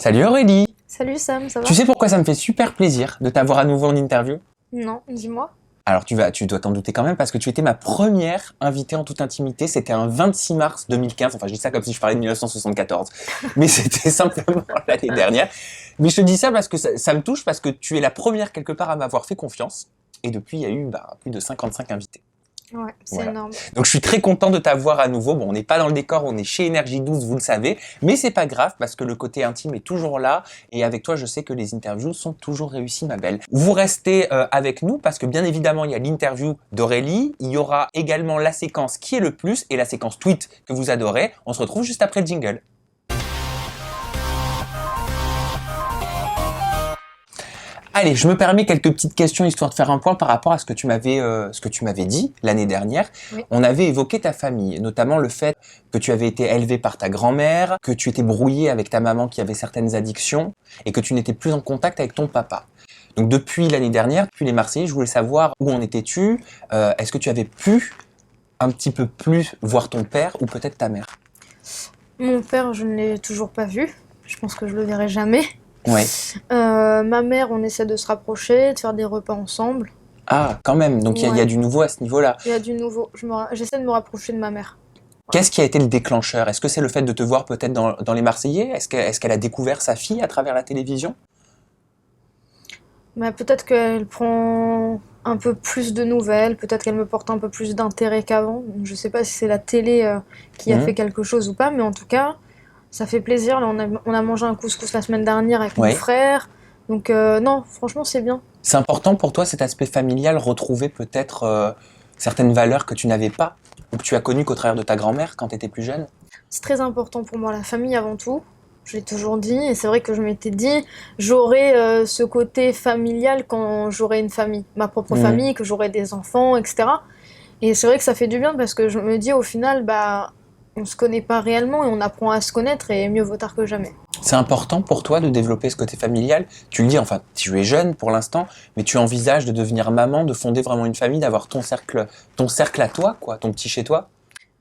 Salut Aurélie! Salut Sam, ça va? Tu sais pourquoi ça me fait super plaisir de t'avoir à nouveau en interview? Non, dis-moi. Alors tu dois t'en douter quand même parce que tu étais ma première invitée en toute intimité, c'était un 26 mars 2015, enfin je dis ça comme si je parlais de 1974, mais c'était simplement l'année dernière. Mais je te dis ça parce que ça me touche parce que tu es la première quelque part à m'avoir fait confiance et depuis il y a eu plus de 55 invités. Ouais, c'est Voilà. énorme. Donc je suis très content de t'avoir à nouveau. Bon, on n'est pas dans le décor, on est chez Énergie 12, vous le savez, mais c'est pas grave parce que le côté intime est toujours là et avec toi, je sais que les interviews sont toujours réussies, ma belle. Vous restez avec nous parce que bien évidemment, il y a l'interview d'Aurélie, il y aura également la séquence qui est le plus et la séquence tweet que vous adorez. On se retrouve juste après le jingle. Allez, je me permets quelques petites questions histoire de faire un point par rapport à ce que tu m'avais dit l'année dernière. Oui. On avait évoqué ta famille, notamment le fait que tu avais été élevé par ta grand-mère, que tu étais brouillé avec ta maman qui avait certaines addictions et que tu n'étais plus en contact avec ton papa. Donc depuis l'année dernière, depuis les Marseillais, je voulais savoir où en étais-tu. Est-ce que tu avais pu un petit peu plus voir ton père ou peut-être ta mère? Mon père, je ne l'ai toujours pas vu. Je pense que je le verrai jamais. Ouais. Ma mère, on essaie de se rapprocher, de faire des repas ensemble. Ah, quand même. Donc il y a Ouais. du nouveau à ce niveau-là. Il y a du nouveau. J'essaie de me rapprocher de ma mère. Qu'est-ce qui a été le déclencheur? Est-ce que c'est le fait de te voir peut-être dans les Marseillais? Est-ce qu'elle a découvert sa fille à travers la télévision? Mais peut-être qu'elle prend un peu plus de nouvelles, peut-être qu'elle me porte un peu plus d'intérêt qu'avant. Je sais pas si c'est la télé qui a fait quelque chose ou pas, mais en tout cas, ça fait plaisir. Là, on a mangé un couscous la semaine dernière avec mon Ouais. frère. Donc non, franchement, c'est bien. C'est important pour toi cet aspect familial, retrouver peut-être certaines valeurs que tu n'avais pas ou que tu as connues qu'au travers de ta grand-mère quand tu étais plus jeune? C'est très important pour moi, la famille avant tout. Je l'ai toujours dit, et c'est vrai que je m'étais dit, j'aurai ce côté familial quand j'aurai une famille, ma propre Mhm. famille, que j'aurai des enfants, etc. Et c'est vrai que ça fait du bien parce que je me dis au final, on se connaît pas réellement et on apprend à se connaître et mieux vaut tard que jamais. C'est important pour toi de développer ce côté familial? Tu le dis, enfin, tu es jeune pour l'instant, mais tu envisages de devenir maman, de fonder vraiment une famille, d'avoir ton cercle à toi, quoi, ton petit chez toi?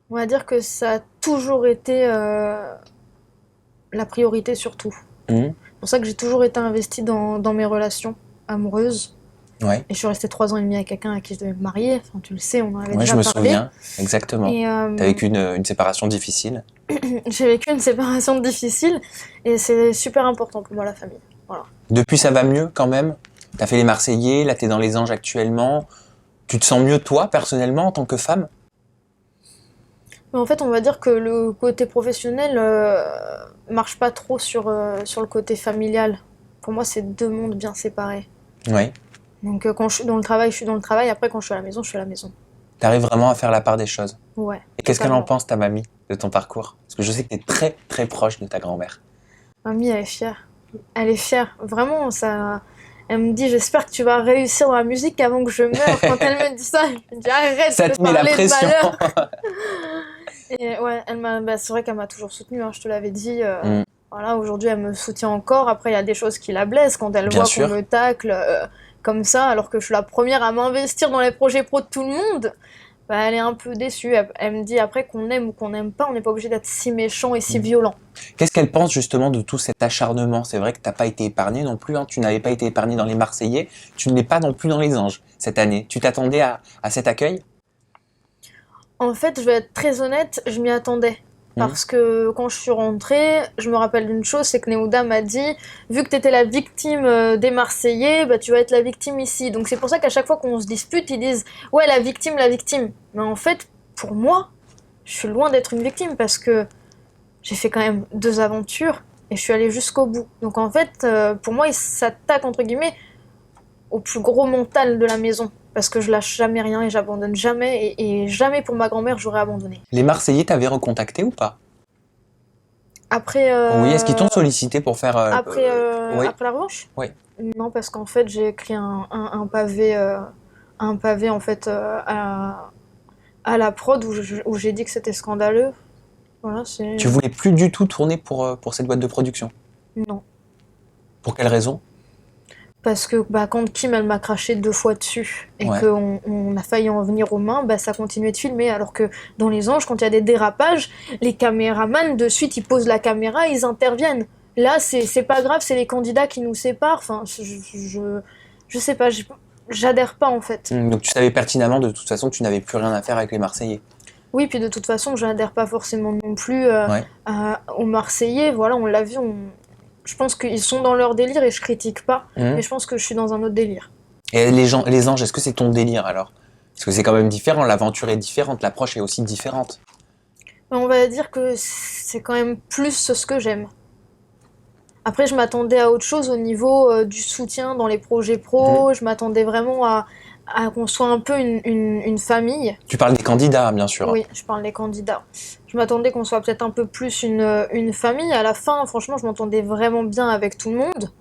On va dire que ça a toujours été la priorité surtout. Mhm. C'est pour ça que j'ai toujours été investie dans mes relations amoureuses. Ouais, Et je suis restée 3 ans et demi avec quelqu'un à qui je devais me marier. Enfin, tu le sais, on en avait ouais, déjà je me parlé. souviens, exactement. Et T'as vécu une séparation difficile. j'ai vécu une séparation difficile et c'est super important pour moi la famille. Voilà. Depuis, ça va mieux quand même? T'as fait les Marseillais, là t'es dans les Anges actuellement. Tu te sens mieux toi, personnellement, en tant que femme? Mais en fait, on va dire que le côté professionnel marche pas trop sur le côté familial. Pour moi, c'est deux mondes bien séparés. Ouais. Donc quand je suis dans le travail, je suis dans le travail. Après, quand je suis à la maison, je suis à la maison. T'arrives vraiment à faire la part des choses. Ouais. Et qu'est-ce qu'elle en Totalement. pense, ta mamie, de ton parcours? Parce que je sais que t'es très très proche de ta grand-mère. Mamie, elle est fière. Elle est fière. Vraiment, ça. Elle me dit, j'espère que tu vas réussir dans la musique avant que je meure. Quand elle me dit ça, je me dis, arrête Ça de te met la parler de pression. malheur. Et ouais, c'est vrai qu'elle m'a toujours soutenue, hein, je te l'avais dit. Mm. Voilà, aujourd'hui, elle me soutient encore. Après, il y a des choses qui la blessent quand elle Bien voit sûr. qu'on me tacle comme ça, alors que je suis la première à m'investir dans les projets pro de tout le monde. Elle est un peu déçue. Elle me dit après qu'on aime ou qu'on n'aime pas, on n'est pas obligé d'être si méchant et si violent. Qu'est-ce qu'elle pense justement de tout cet acharnement? C'est vrai que t'as pas été épargné non plus, hein. Tu n'avais pas été épargné dans les Marseillais, tu ne l'es pas non plus dans les Anges cette année. Tu t'attendais à cet accueil? En fait, je vais être très honnête, je m'y attendais. Parce que quand je suis rentrée, je me rappelle d'une chose, c'est que Neouda m'a dit, vu que t'étais la victime des Marseillais, tu vas être la victime ici. Donc c'est pour ça qu'à chaque fois qu'on se dispute, ils disent, ouais, la victime, la victime. Mais en fait, pour moi, je suis loin d'être une victime parce que j'ai fait quand même 2 aventures et je suis allée jusqu'au bout. Donc en fait, pour moi, ils s'attaquent, entre guillemets, au plus gros mental de la maison. Parce que je lâche jamais rien et j'abandonne jamais. Et jamais pour ma grand-mère, j'aurais abandonné. Les Marseillais t'avaient recontacté ou pas? Après, Oui, est-ce qu'ils t'ont sollicité pour faire... oui. après la revanche? Oui. Non, parce qu'en fait, j'ai écrit un pavé en fait, à la prod où j'ai dit que c'était scandaleux. Voilà, c'est... Tu voulais plus du tout tourner pour cette boîte de production? Non. Pour quelle raison? Parce que quand Kim elle m'a craché 2 fois dessus et Ouais. qu'on a failli en venir aux mains, ça continuait de filmer. Alors que dans Les Anges, quand il y a des dérapages, les caméramans de suite ils posent la caméra, ils interviennent. Là, c'est pas grave, c'est les candidats qui nous séparent. Enfin, je sais pas, j'adhère pas en fait. Donc tu savais pertinemment de toute façon que tu n'avais plus rien à faire avec les Marseillais. Oui, puis de toute façon, j'adhère pas forcément non plus Ouais. aux Marseillais. Voilà, on l'a vu, je pense qu'ils sont dans leur délire et je critique pas, mais je pense que je suis dans un autre délire. Et les anges, est-ce que c'est ton délire alors? Parce que c'est quand même différent, l'aventure est différente, l'approche est aussi différente. Mais on va dire que c'est quand même plus ce que j'aime. Après, je m'attendais à autre chose au niveau du soutien dans les projets pro. Je m'attendais vraiment à qu'on soit un peu une famille. Tu parles des candidats, bien sûr. Oui, je parle des candidats. Je m'attendais qu'on soit peut-être un peu plus une famille. À la fin, franchement, je m'entendais vraiment bien avec tout le monde.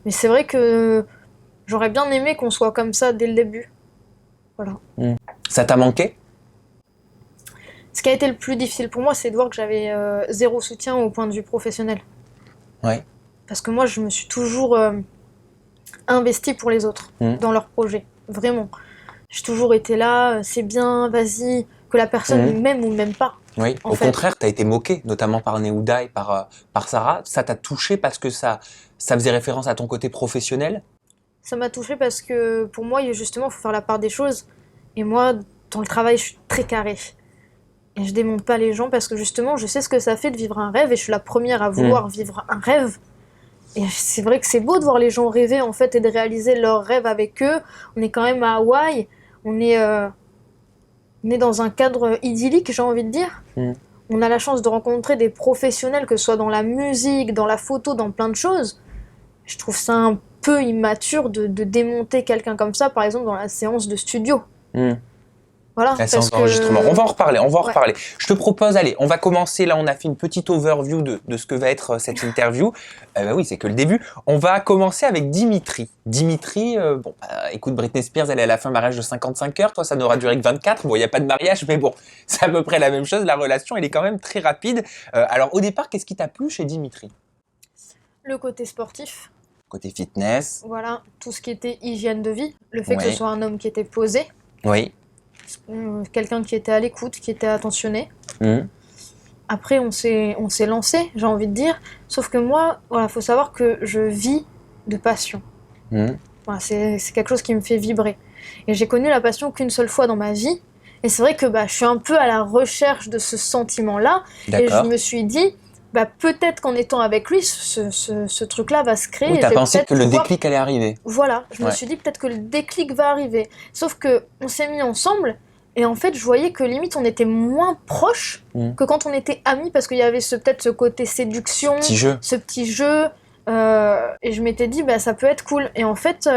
Mais c'est vrai que j'aurais bien aimé qu'on soit comme ça dès le début. Voilà. Ça t'a manqué? Ce qui a été le plus difficile pour moi, c'est de voir que j'avais zéro soutien au point de vue professionnel. Ouais. Parce que moi, je me suis toujours investie pour les autres, dans leurs projets. Vraiment. J'ai toujours été là, c'est bien, vas-y, que la personne m'aime ou m'aime pas. Oui, au contraire, t'as été moqué, notamment par Néouda et par Sarah. Ça t'a touché parce que ça faisait référence à ton côté professionnel? Ça m'a touchée parce que pour moi, justement, il faut faire la part des choses. Et moi, dans le travail, je suis très carrée. Et je démonte pas les gens parce que justement, je sais ce que ça fait de vivre un rêve et je suis la première à vouloir vivre un rêve. Et c'est vrai que c'est beau de voir les gens rêver en fait et de réaliser leurs rêves avec eux. On est quand même à Hawaï, on est dans un cadre idyllique, j'ai envie de dire. On a la chance de rencontrer des professionnels, que ce soit dans la musique, dans la photo, dans plein de choses. Je trouve ça un peu immature de démonter quelqu'un comme ça, par exemple dans la séance de studio. Voilà, La séance d'enregistrement. On va en reparler, Je te propose, allez, on va commencer, là on a fait une petite overview de ce que va être cette interview. Bah oui, c'est que le début. On va commencer avec Dimitri. Dimitri, écoute, Britney Spears, elle est à la fin mariage de 55 heures, toi ça n'aura duré que 24. Bon, il n'y a pas de mariage, mais bon, c'est à peu près la même chose, la relation, elle est quand même très rapide. Alors au départ, qu'est-ce qui t'a plu chez Dimitri? Le côté sportif. Côté fitness. Voilà, tout ce qui était hygiène de vie. Le fait que ce soit un homme qui était posé. Oui. Quelqu'un qui était à l'écoute, qui était attentionné. Après, on s'est lancé, j'ai envie de dire. Sauf que moi, voilà, faut savoir que je vis de passion. Voilà, c'est quelque chose qui me fait vibrer. Et j'ai connu la passion qu'une seule fois dans ma vie. Et c'est vrai que je suis un peu à la recherche de ce sentiment-là. Et je me suis dit, peut-être qu'en étant avec lui, ce truc-là va se créer. Oui, t'as pensé que le déclic allait arriver. Voilà, je me suis dit peut-être que le déclic va arriver. Sauf que on s'est mis ensemble et en fait, je voyais que limite on était moins proches que quand on était amis parce qu'il y avait peut-être ce côté séduction, ce petit jeu. Et je m'étais dit ça peut être cool. Et en fait,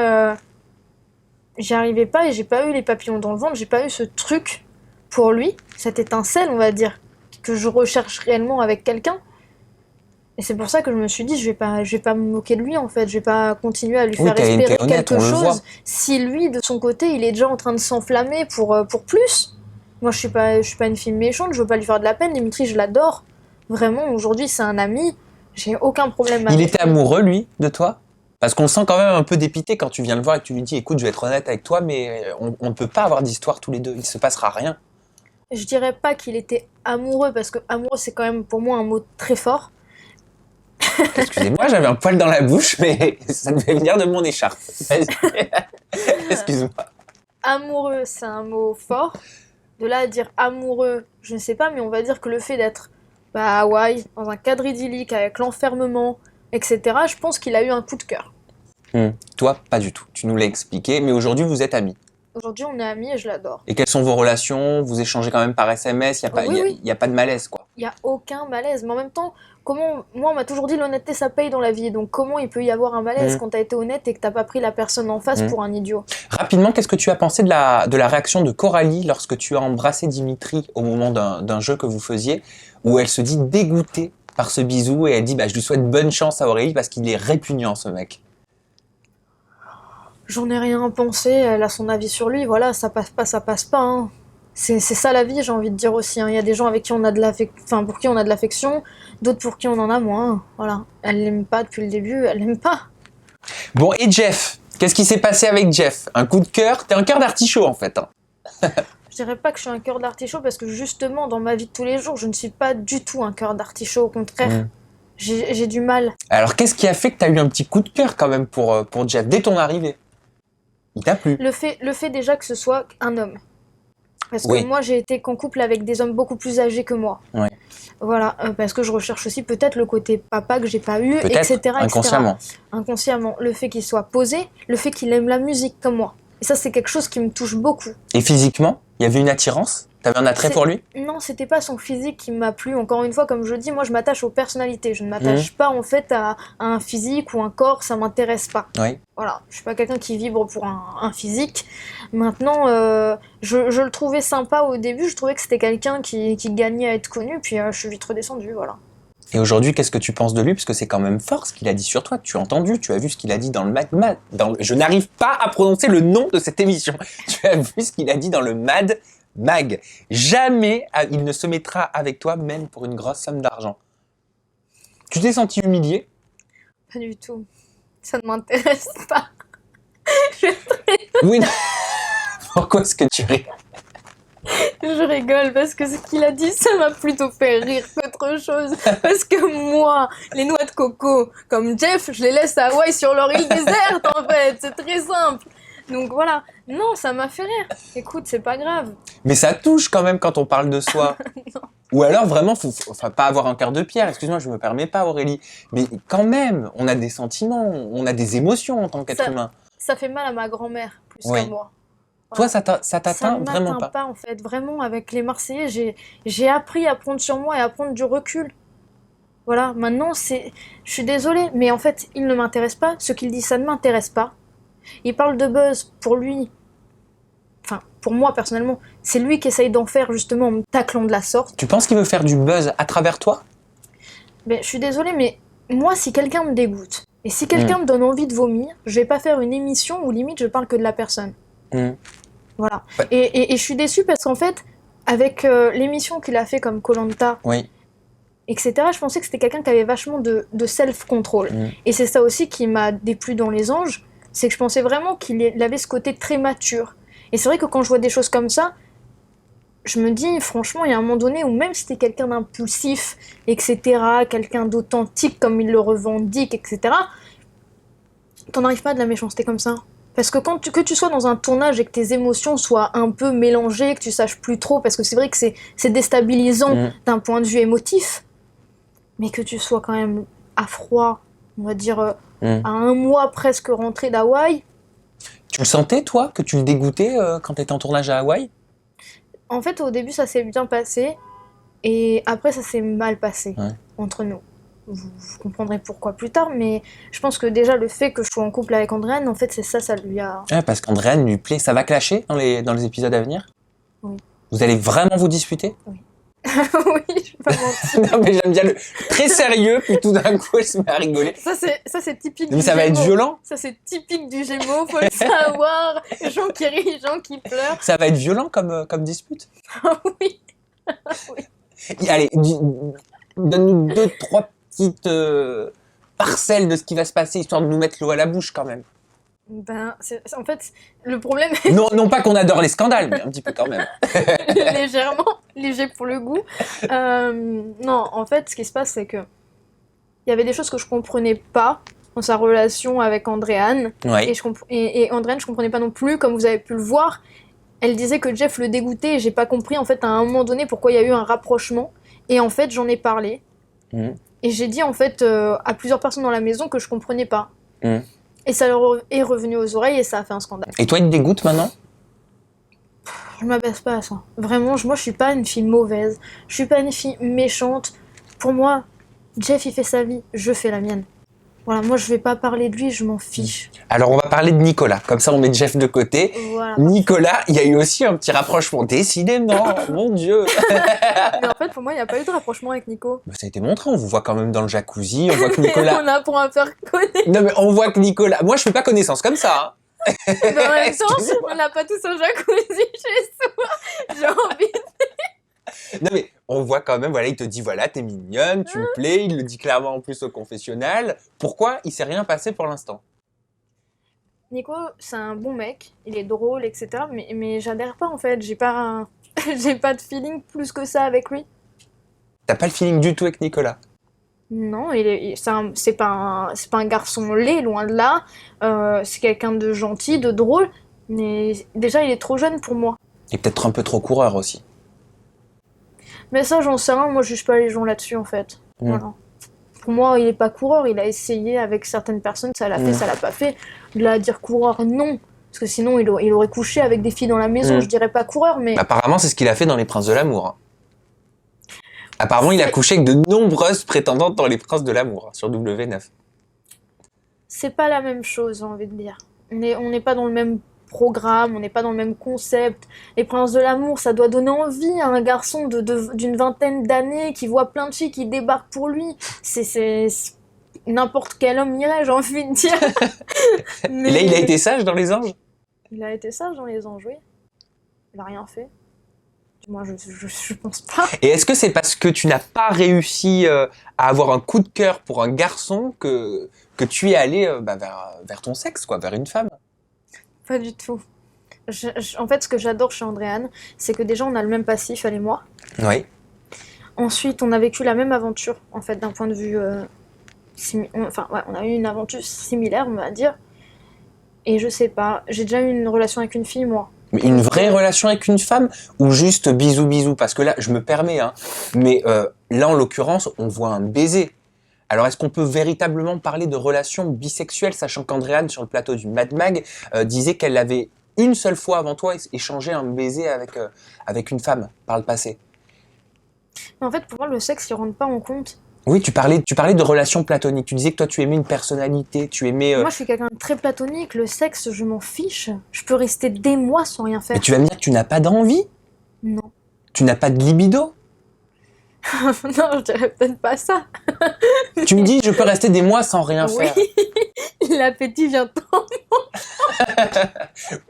j'y arrivais pas et j'ai pas eu les papillons dans le ventre, j'ai pas eu ce truc pour lui, cette étincelle, on va dire, que je recherche réellement avec quelqu'un. Et c'est pour ça que je me suis dit, je vais pas me moquer de lui en fait, je vais pas continuer à lui faire espérer quelque chose. Si lui, de son côté, il est déjà en train de s'enflammer pour plus. Moi, je suis pas une fille méchante, je veux pas lui faire de la peine. Dimitri, je l'adore. Vraiment, aujourd'hui, c'est un ami. J'ai aucun problème avec lui. Il était amoureux, lui, de toi? Parce qu'on sent quand même un peu dépité quand tu viens le voir et que tu lui dis, écoute, je vais être honnête avec toi, mais on ne peut pas avoir d'histoire tous les deux, il se passera rien. Je dirais pas qu'il était amoureux, parce que amoureux, c'est quand même pour moi un mot très fort. Excusez-moi, j'avais un poil dans la bouche, mais ça devait venir de mon écharpe. Excuse-moi. Amoureux, c'est un mot fort. De là à dire amoureux, je ne sais pas, mais on va dire que le fait d'être à Hawaï, dans un cadre idyllique, avec l'enfermement, etc., je pense qu'il a eu un coup de cœur. Toi, pas du tout. Tu nous l'as expliqué, mais aujourd'hui, vous êtes amis. Aujourd'hui, on est amis et je l'adore. Et quelles sont vos relations? Vous échangez quand même par SMS? Il n'y a pas de malaise, quoi. Il n'y a aucun malaise. Mais en même temps, moi, on m'a toujours dit l'honnêteté, ça paye dans la vie. Donc, comment il peut y avoir un malaise quand tu as été honnête et que tu n'as pas pris la personne en face pour un idiot? Rapidement, qu'est-ce que tu as pensé de la réaction de Coralie lorsque tu as embrassé Dimitri au moment d'un jeu que vous faisiez, où elle se dit dégoûtée par ce bisou et elle dit je lui souhaite bonne chance à Aurélie parce qu'il est répugnant, ce mec? J'en ai rien pensé, elle a son avis sur lui, voilà, ça passe pas, ça passe pas. Hein. C'est ça la vie, j'ai envie de dire aussi. Hein. Il y a des gens avec qui on a pour qui on a de l'affection, d'autres pour qui on en a moins. Voilà, elle l'aime pas depuis le début, elle l'aime pas. Bon, et Jeff, qu'est-ce qui s'est passé avec Jeff? Un coup de cœur? T'es un cœur d'artichaut en fait. Hein. Je dirais pas que je suis un cœur d'artichaut parce que justement, dans ma vie de tous les jours, je ne suis pas du tout un cœur d'artichaut, au contraire. j'ai du mal. Alors, qu'est-ce qui a fait que tu as eu un petit coup de cœur quand même pour Jeff dès ton arrivée? Il t'a plu? Le fait déjà que ce soit un homme. Parce que Oui. moi, j'ai été qu'en couple avec des hommes beaucoup plus âgés que moi. Ouais. Voilà, parce que je recherche aussi peut-être le côté papa que j'ai pas eu, Peut-être, etc., inconsciemment. Inconsciemment. Le fait qu'il soit posé, le fait qu'il aime la musique comme moi. Et ça, c'est quelque chose qui me touche beaucoup. Et physiquement, il y avait une attirance? T'avais un attrait pour lui? Non, c'était pas son physique qui m'a plu. Encore une fois, comme je dis, moi, je m'attache aux personnalités. Je ne m'attache pas, en fait, à un physique ou un corps. Ça m'intéresse pas. Oui. Voilà, je suis pas quelqu'un qui vibre pour un physique. Maintenant, je le trouvais sympa au début. Je trouvais que c'était quelqu'un qui gagnait à être connu. Puis je suis vite redescendue, voilà. Et aujourd'hui, qu'est-ce que tu penses de lui? Parce que c'est quand même fort ce qu'il a dit sur toi. Tu as entendu, tu as vu ce qu'il a dit dans le Mad. Je n'arrive pas à prononcer le nom de cette émission. Tu as vu ce qu'il a dit dans le Mad Mag. Jamais il ne se mettra avec toi, même pour une grosse somme d'argent. Tu t'es senti humilié? Pas du tout. Ça ne m'intéresse pas. Oui. Pourquoi est-ce que tu ris? Je rigole parce que ce qu'il a dit, ça m'a plutôt fait rire qu'autre chose. Parce que moi, les noix de coco, comme Jeff, je les laisse à Hawaï sur leur île déserte en fait. C'est très simple. Donc voilà. Non, ça m'a fait rire. Écoute, c'est pas grave. Mais ça touche quand même quand on parle de soi. Ou alors vraiment, enfin pas avoir un cœur de pierre. Excuse-moi, je me permets pas, Aurélie. Mais quand même, on a des sentiments, on a des émotions en tant qu'être humain. Ça fait mal à ma grand-mère plus Oui. qu'à moi. Toi, ça t'atteint vraiment m'atteint pas. en fait. Vraiment, avec les Marseillais, j'ai appris à prendre sur moi et à prendre du recul. Voilà, maintenant, je suis désolée, mais en fait, il ne m'intéresse pas. Ce qu'il dit, ça ne m'intéresse pas. Il parle de buzz pour lui. Enfin, pour moi, personnellement, c'est lui qui essaye d'en faire, justement, en me taclant de la sorte. Tu penses qu'il veut faire du buzz à travers toi? Mais je suis désolée, mais moi, si quelqu'un me dégoûte, et si quelqu'un me donne envie de vomir, je vais pas faire une émission où limite je parle que de la personne. Voilà. Ouais. Et je suis déçue parce qu'en fait, avec l'émission qu'il a fait comme Koh-Lanta, Oui. etc., je pensais que c'était quelqu'un qui avait vachement de self-control. Et c'est ça aussi qui m'a déplu dans Les Anges, c'est que je pensais vraiment qu'il avait ce côté très mature. Et c'est vrai que quand je vois des choses comme ça, je me dis, franchement, il y a un moment donné où même si t'es quelqu'un d'impulsif, etc., quelqu'un d'authentique comme il le revendique, etc., t'en arrives pas à de la méchanceté comme ça. Parce que que tu sois dans un tournage et que tes émotions soient un peu mélangées, que tu saches plus trop, parce que c'est vrai que c'est déstabilisant d'un point de vue émotif, mais que tu sois quand même à froid, on va dire, à un mois presque rentré d'Hawaï. Tu le sentais, toi, que tu le dégoûtais quand t'étais en tournage à Hawaï? En fait, au début, ça s'est bien passé, et après, ça s'est mal passé entre nous. Vous comprendrez pourquoi plus tard, mais je pense que déjà le fait que je sois en couple avec Andréane, en fait, c'est ça lui a... Ah, parce qu'Andréane lui plaît. Ça va clasher dans les épisodes à venir? Oui. Vous allez vraiment vous disputer? Oui. Oui, je vais pas mentir. Non, mais j'aime bien le très sérieux, puis tout d'un coup, elle se met à rigoler. Ça, c'est typique Mais du ça va être Gémeaux. violent. Ça, c'est typique du Gémeaux, faut le savoir. Les gens qui rient, les gens qui pleurent. Ça va être violent comme dispute. Ah oui. Allez, donne-nous 2-3 petites parcelles de ce qui va se passer, histoire de nous mettre l'eau à la bouche quand même. Ben, en fait, le problème Non pas qu'on adore les scandales, mais un petit peu quand même. légèrement, léger pour le goût. Non, en fait, ce qui se passe, c'est que il y avait des choses que je comprenais pas dans sa relation avec Andréane. Ouais. Et Andréane, je comprenais pas non plus, comme vous avez pu le voir. Elle disait que Jeff le dégoûtait et j'ai pas compris en fait à un moment donné pourquoi il y a eu un rapprochement. Et en fait, j'en ai parlé. Et j'ai dit en fait à plusieurs personnes dans la maison que je comprenais pas. Et ça leur est revenu aux oreilles et ça a fait un scandale. Et toi, il te dégoûte maintenant? Je m'abaisse pas à ça. Vraiment, moi je suis pas une fille mauvaise. Je suis pas une fille méchante. Pour moi, Jeff il fait sa vie, je fais la mienne. Voilà, moi je vais pas parler de lui, je m'en fiche. Alors on va parler de Nicolas, comme ça on met Jeff de côté. Voilà. Nicolas, il y a eu aussi un petit rapprochement, décidément, mon Dieu. Mais en fait, pour moi, il n'y a pas eu de rapprochement avec Nico. Bah, ça a été montré, on vous voit quand même dans le jacuzzi, on voit que Nicolas... On apprend à faire connaître. Non mais on voit que Nicolas... Moi je fais pas connaissance comme ça. Hein. Mais en même temps, Excusez-moi. on n'a pas tous un jacuzzi chez soi. J'ai envie. Non mais on voit quand même, voilà, il te dit voilà, t'es mignonne, tu me plais, il le dit clairement en plus au confessionnal. Pourquoi il s'est rien passé pour l'instant? Nico, c'est un bon mec, il est drôle, etc. Mais j'adhère pas en fait, j'ai pas de feeling plus que ça avec lui. T'as pas le feeling du tout avec Nicolas? Non, c'est pas un garçon laid, loin de là. C'est quelqu'un de gentil, de drôle. Mais déjà, il est trop jeune pour moi. Et peut-être un peu trop coureur aussi. Mais ça, j'en sais rien. Moi, je juge pas les gens là-dessus, en fait. Voilà. Pour moi, il est pas coureur. Il a essayé avec certaines personnes. Ça l'a fait, ça l'a pas fait. De là à dire coureur, non. Parce que sinon, il aurait couché avec des filles dans la maison. Je dirais pas coureur, mais... Apparemment, c'est ce qu'il a fait dans Les Princes de l'amour. Hein. Apparemment, il a couché avec de nombreuses prétendantes dans Les Princes de l'amour, sur W9. C'est pas la même chose, j'ai envie de dire. On n'est pas dans le même programme, on n'est pas dans le même concept. Les Princes de l'amour, ça doit donner envie à un garçon d'une vingtaine d'années qui voit plein de filles qui débarquent pour lui. C'est n'importe quel homme irait, j'ai envie de dire. Mais... Et là, il a été sage dans Les Anges? Il a été sage dans Les Anges, oui. Il a rien fait. Moi, je pense pas. Et est-ce que c'est parce que tu n'as pas réussi à avoir un coup de cœur pour un garçon que tu es allé vers ton sexe, quoi, vers une femme? Pas du tout. En fait, ce que j'adore chez Andréane, c'est que déjà, on a le même passif, elle et moi. Oui. Ensuite, on a vécu la même aventure, en fait, d'un point de vue... on a eu une aventure similaire, on va dire. Et je sais pas, j'ai déjà eu une relation avec une fille, moi. Mais une vraie relation avec une femme ou juste bisous bisous? Parce que là, je me permets, hein, mais là, en l'occurrence, on voit un baiser. Alors, est-ce qu'on peut véritablement parler de relation bisexuelle, sachant qu'Andréane, sur le plateau du Mad Mag, disait qu'elle avait une seule fois avant toi échangé un baiser avec une femme par le passé? Mais en fait, pour moi, le sexe, il rentre pas en compte. Oui, tu parlais de relations platoniques. Tu disais que toi, tu aimais une personnalité, tu aimais... Moi, je suis quelqu'un de très platonique. Le sexe, je m'en fiche. Je peux rester des mois sans rien faire. Mais tu vas me dire que tu n'as pas d'envie? Non. Tu n'as pas de libido? Non, je dirais peut-être pas ça. Tu me dis, je peux rester des mois sans rien faire. L'appétit vient tant.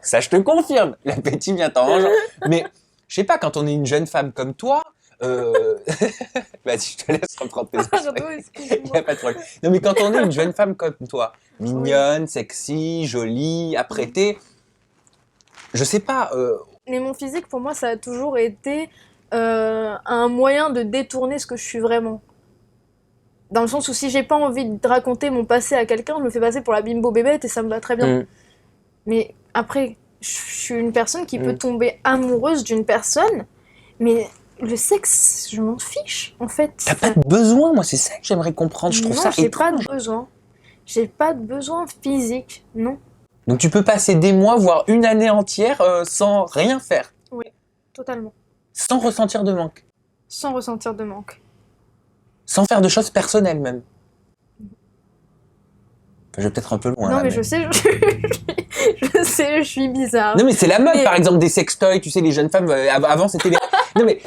Ça, je te confirme. L'appétit vient en mangeant. Mais, je sais pas, quand on est une jeune femme comme toi... Vas-y, je te laisse reprendre tes Pardon, Il n'y a pas de problème. Non, mais quand on est une jeune femme comme toi, mignonne, sexy, jolie, apprêtée, je sais pas... Mais mon physique, pour moi, ça a toujours été un moyen de détourner ce que je suis vraiment. Dans le sens où si j'ai pas envie de raconter mon passé à quelqu'un, je me fais passer pour la bimbo bébête et ça me va très bien. Mais après, je suis une personne qui peut tomber amoureuse d'une personne, mais le sexe, je m'en fiche, en fait. T'as pas de besoin, moi, c'est ça que j'aimerais comprendre. Je trouve ça j'ai pas étrange. de besoin. J'ai pas de besoin physique, non. Donc tu peux passer des mois, voire une année entière sans rien faire. Oui, totalement. Sans ressentir de manque. Sans ressentir de manque. Sans faire de choses personnelles même. Je vais peut-être un peu loin. Non, là, mais je sais, je suis bizarre. Non, mais c'est la mode, par exemple, des sextoys. Tu sais, les jeunes femmes, avant, c'était les... Non, mais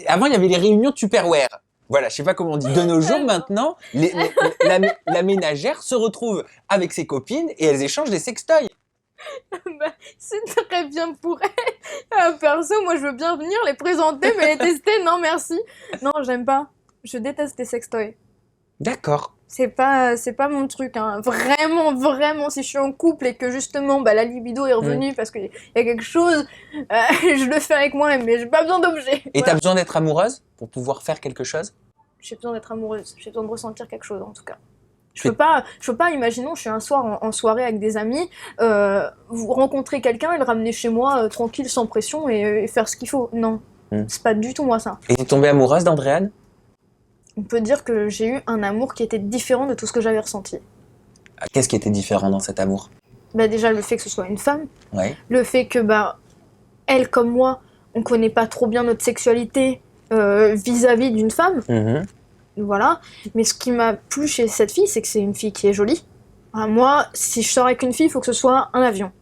avant, il y avait les réunions Tupperware. Voilà, je sais pas comment on dit. De nos jours, maintenant, la ménagère se retrouve avec ses copines et elles échangent des sextoys. Bah, c'est très bien pour elle. Perso, moi, je veux bien venir les présenter, mais les tester, non, merci. Non, j'aime pas. Je déteste les sextoys. D'accord. C'est pas mon truc, hein. Vraiment, si je suis en couple et que justement, la libido est revenue parce qu'il y a quelque chose, je le fais avec moi-même, mais j'ai pas besoin d'objet. Et t'as besoin d'être amoureuse pour pouvoir faire quelque chose? J'ai besoin d'être amoureuse. J'ai besoin de ressentir quelque chose, en tout cas. Je peux pas, imaginons, je suis un soir en soirée avec des amis, vous rencontrez quelqu'un et le ramener chez moi, tranquille, sans pression et faire ce qu'il faut. Non. C'est pas du tout moi, ça. Et t'es tombée amoureuse d'Andréane? On peut dire que j'ai eu un amour qui était différent de tout ce que j'avais ressenti. Qu'est-ce qui était différent dans cet amour? Déjà, le fait que ce soit une femme. Ouais. Le fait que, elle comme moi, on connaît pas trop bien notre sexualité vis-à-vis d'une femme. Voilà. Mais ce qui m'a plu chez cette fille, c'est que c'est une fille qui est jolie. Alors, moi, si je sors avec une fille, il faut que ce soit un avion.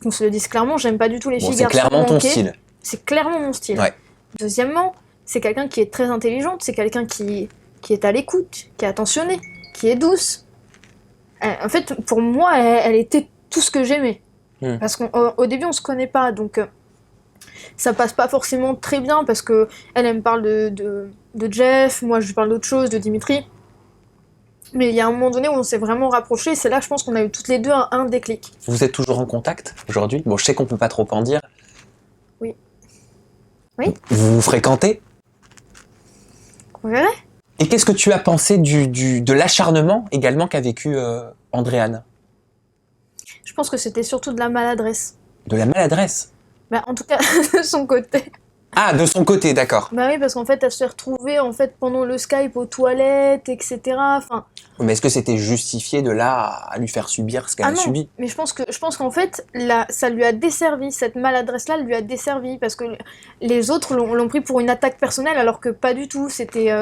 On se le dise clairement, j'aime pas du tout les filles garçons. C'est clairement ton style. C'est clairement mon style. Ouais. Deuxièmement, c'est quelqu'un qui est très intelligente, c'est quelqu'un qui est à l'écoute, qui est attentionné, qui est douce. En fait, pour moi, elle était tout ce que j'aimais. Parce qu'au début, on se connaît pas, donc ça passe pas forcément très bien, parce que elle me parle de Jeff, moi je lui parle d'autre chose, de Dimitri. Mais il y a un moment donné où on s'est vraiment rapprochés, c'est là que je pense qu'on a eu toutes les deux un déclic. Vous êtes toujours en contact aujourd'hui? Bon, je sais qu'on peut pas trop en dire. Oui. Oui. Vous vous fréquentez? On verrait. Et qu'est-ce que tu as pensé de l'acharnement également qu'a vécu Andréane? Je pense que c'était surtout de la maladresse. De la maladresse? Bah, en tout cas, de son côté. Ah, de son côté, d'accord. Bah oui, parce qu'en fait, elle se fait retrouver en fait, pendant le Skype aux toilettes, etc. Enfin, Mais est-ce que c'était justifié de là à lui faire subir ce qu'elle a non, subi? mais je pense qu'en fait, ça lui a desservi, cette maladresse-là lui a desservi, parce que les autres l'ont pris pour une attaque personnelle, alors que pas du tout, c'était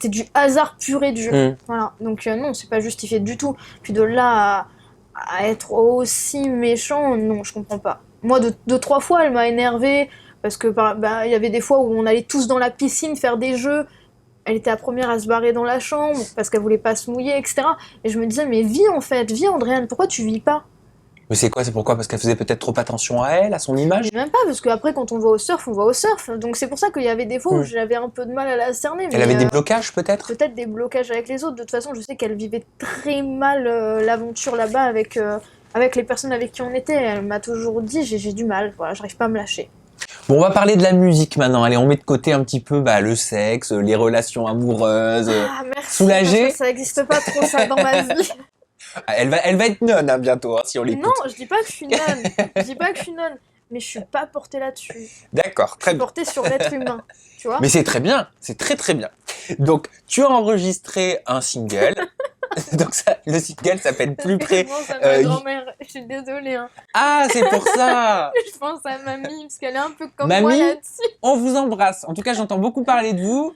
du hasard pur et dur. Voilà, donc non, c'est pas justifié du tout. Puis de là à être aussi méchant, non, je comprends pas. Moi, deux, trois fois, elle m'a énervée, parce que il y avait des fois où on allait tous dans la piscine faire des jeux. Elle était la première à se barrer dans la chambre parce qu'elle voulait pas se mouiller, etc. Et je me disais, mais vis en fait, vis Andréane, pourquoi tu vis pas? Mais c'est quoi? C'est pourquoi? Parce qu'elle faisait peut-être trop attention à elle, à son image? Mais même pas, parce qu'après quand on va au surf, on va au surf. Donc c'est pour ça qu'il y avait des fois où j'avais un peu de mal à la cerner. Elle Mais avait des blocages peut-être? peut-être des blocages avec les autres. De toute façon, je sais qu'elle vivait très mal l'aventure là-bas avec les personnes avec qui on était. Elle m'a toujours dit, j'ai du mal, voilà, j'arrive pas à me lâcher. Bon, on va parler de la musique maintenant. Allez, on met de côté un petit peu le sexe, les relations amoureuses. Ah merci, Soulagée? parce que ça existe pas trop ça dans ma vie. Elle va être nonne bientôt, hein, si on l'écoute. Non, je dis pas que je suis nonne. Je dis pas que je suis nonne. Mais je suis pas portée là-dessus. D'accord, Je très suis bien. portée sur l'être humain. Tu vois? Mais c'est très bien, c'est très très bien. Donc, tu as enregistré un single. Donc, le single s'appelle Plus près. Je pense à ma grand-mère. Je suis désolée. Hein. Ah, c'est pour ça! Je pense à mamie, parce qu'elle est un peu comme Mamie, moi là-dessus. on vous embrasse. En tout cas, j'entends beaucoup parler de vous.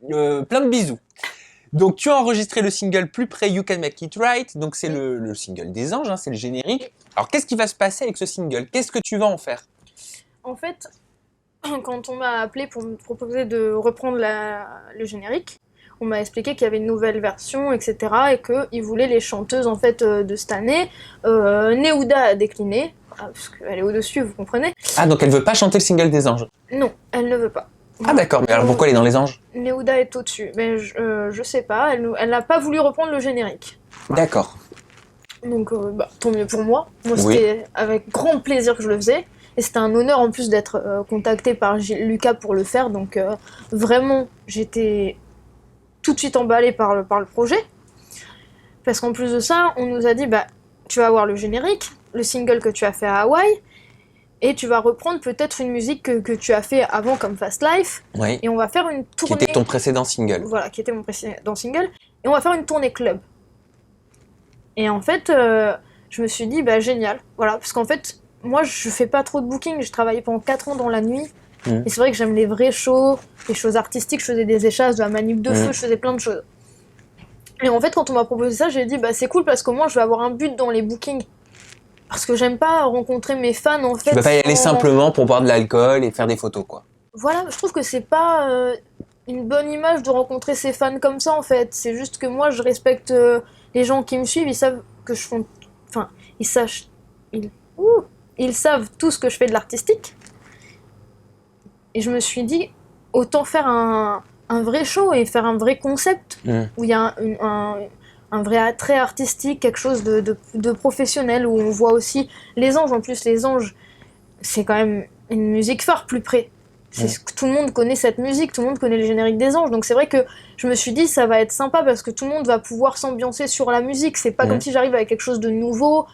Plein de bisous. Donc, tu as enregistré le single Plus près, You Can Make It Right. Donc, c'est le single des anges, hein, c'est le générique. Alors, qu'est-ce qui va se passer avec ce single? Qu'est-ce que tu vas en faire? En fait, quand on m'a appelé pour me proposer de reprendre le générique, on m'a expliqué qu'il y avait une nouvelle version, etc. Et qu'ils voulaient les chanteuses en fait, de cette année. Neouda a décliné, parce qu'elle est au-dessus, vous comprenez? Ah, donc elle veut pas chanter le single des anges? Non, elle ne veut pas. Ah d'accord, mais alors pourquoi elle est dans les anges? Neouda est au-dessus, mais je sais pas, elle n'a pas voulu reprendre le générique. D'accord. Donc tant mieux pour moi. Moi Oui. c'était avec grand plaisir que je le faisais. Et c'était un honneur en plus d'être contactée par Lucas pour le faire. Donc vraiment, j'étais tout de suite emballée par le projet. Parce qu'en plus de ça, on nous a dit, tu vas avoir le générique, le single que tu as fait à Hawaï, et tu vas reprendre peut-être une musique que tu as fait avant comme Fast Life, Oui. et on va faire une Qui tournée... était ton précédent single. Voilà, qui était mon précédent single, et on va faire une tournée club. Et en fait, je me suis dit, génial, voilà, parce qu'en fait, moi je fais pas trop de booking, j'ai travaillé pendant 4 ans dans la nuit, et c'est vrai que j'aime les vrais shows, les choses artistiques, je faisais des échasses, de la manip de feu, je faisais plein de choses. Et en fait, quand on m'a proposé ça, j'ai dit, c'est cool parce qu'au moins je vais avoir un but dans les bookings. Parce que j'aime pas rencontrer mes fans en fait. Tu vas pas y aller simplement pour boire de l'alcool et faire des photos, quoi. Voilà, je trouve que c'est pas une bonne image de rencontrer ses fans comme ça en fait. C'est juste que moi je respecte les gens qui me suivent, ils savent que je fais. Enfin, ils savent tout ce que je fais de l'artistique. Et je me suis dit, autant faire un vrai show et faire un vrai concept où il y a un vrai attrait artistique, quelque chose de professionnel, où on voit aussi les anges. En plus, les anges, c'est quand même une musique phare, Plus près. Tout le monde connaît cette musique, tout le monde connaît le générique des anges. Donc c'est vrai que je me suis dit, ça va être sympa parce que tout le monde va pouvoir s'ambiancer sur la musique. C'est pas comme si j'arrive avec quelque chose de nouveau.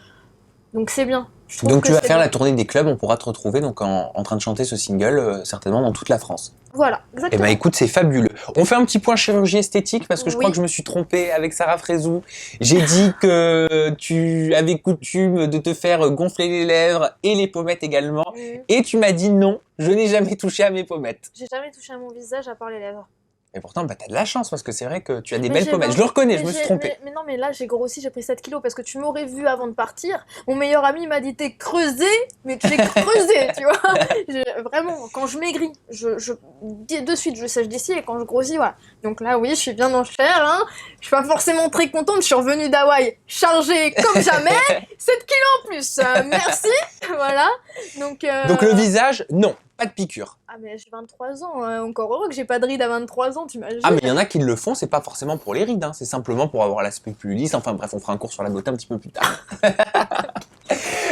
Donc c'est bien. Donc tu vas faire la tournée des clubs, on pourra te retrouver donc en train de chanter ce single certainement dans toute la France. Voilà, exactement. Eh écoute, c'est fabuleux. On fait un petit point chirurgie esthétique parce que je crois que je me suis trompée avec Sarah Frézou. J'ai dit que tu avais coutume de te faire gonfler les lèvres et les pommettes également. Et tu m'as dit non, je n'ai jamais touché à mes pommettes. J'ai jamais touché à mon visage à part les lèvres. Et pourtant, t'as de la chance parce que c'est vrai que tu as des belles pommettes. Je le reconnais, je me suis trompée. Mais non, mais là, j'ai grossi, j'ai pris 7 kilos parce que tu m'aurais vu avant de partir. Mon meilleur ami m'a dit, t'es creusé, mais tu es creusé, tu vois. Vraiment, quand je maigris, de suite, je sèche d'ici et quand je grossis, voilà. Donc là, oui, je suis bien en chair, hein. Je suis pas forcément très contente, je suis revenue d'Hawaï chargée comme jamais. 7 kilos en plus, merci. Voilà. Donc le visage, non. Pas de piqûre. Ah mais j'ai 23 ans, encore heureux que j'ai pas de rides à 23 ans, t'imagines? Ah mais il y en a qui le font, c'est pas forcément pour les rides, hein. C'est simplement pour avoir l'aspect plus lisse. Enfin bref, on fera un cours sur la beauté un petit peu plus tard.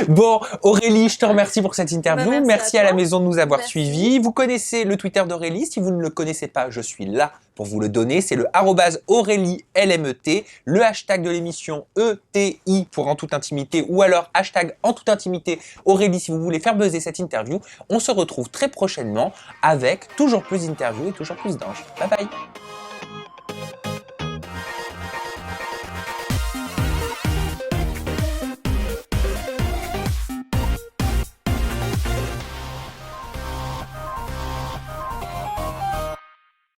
Bon, Aurélie, je te remercie pour cette interview. Bah, merci à la toi. maison de nous avoir Merci. suivis. Vous connaissez le Twitter d'Aurélie. Si vous ne le connaissez pas, je suis là pour vous le donner. C'est le @AurélieLMET, le hashtag de l'émission ETI pour en toute intimité ou alors hashtag en toute intimité Aurélie si vous voulez faire buzzer cette interview. On se retrouve très prochainement avec toujours plus d'interviews et toujours plus d'anges. Bye bye.